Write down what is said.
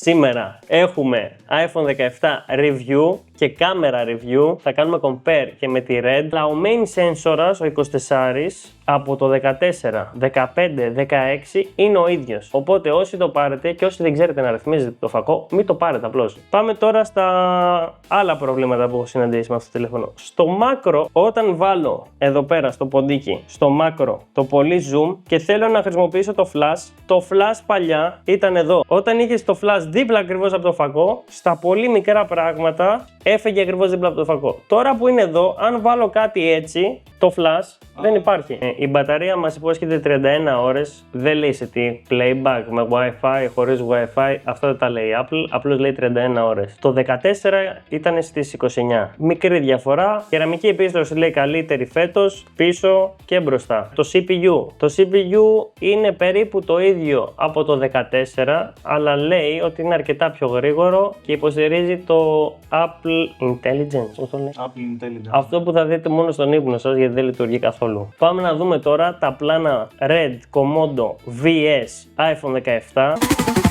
Σήμερα έχουμε iPhone 17 review και κάμερα review. Θα κάνουμε compare και με τη Red. Αλλά ο main sensor, ο 24, από το 14, 15, 16 είναι ο ίδιος. Οπότε όσοι το πάρετε και όσοι δεν ξέρετε να ρυθμίζετε το φακό, μην το πάρετε απλώς. Πάμε τώρα στα άλλα προβλήματα που έχω συναντήσει με αυτό το τηλέφωνο. Στο μάκρο, όταν βάλω εδώ πέρα στο ποντίκι, στο μάκρο, το πολύ zoom και θέλω να χρησιμοποιήσω το flash παλιά ήταν εδώ. Όταν είχες το flash δίπλα ακριβώς από το φακό, στα πολύ μικρά πράγματα έφεγε ακριβώς δίπλα από το φακό. Τώρα που είναι εδώ, αν βάλω κάτι έτσι, το flash δεν υπάρχει. Η μπαταρία μας υπόσχεται 31 ώρες, δεν λέει σε τι, playback με Wi-Fi, χωρίς Wi-Fi, αυτό δεν τα λέει η Apple, απλώς λέει 31 ώρες. Το 14 ήταν στις 29. Μικρή διαφορά, κεραμική επίστρωση λέει καλύτερη φέτος, πίσω και μπροστά. Το CPU είναι περίπου το ίδιο από το 14, αλλά λέει ότι είναι αρκετά πιο γρήγορο και υποστηρίζει το Apple Intelligence. Apple Intelligence. Αυτό που θα δείτε μόνο στον ύπνο σας γιατί δεν λειτουργεί καθόλου. Πάμε να δούμε τώρα τα πλάνα Red Komodo VS iPhone 17.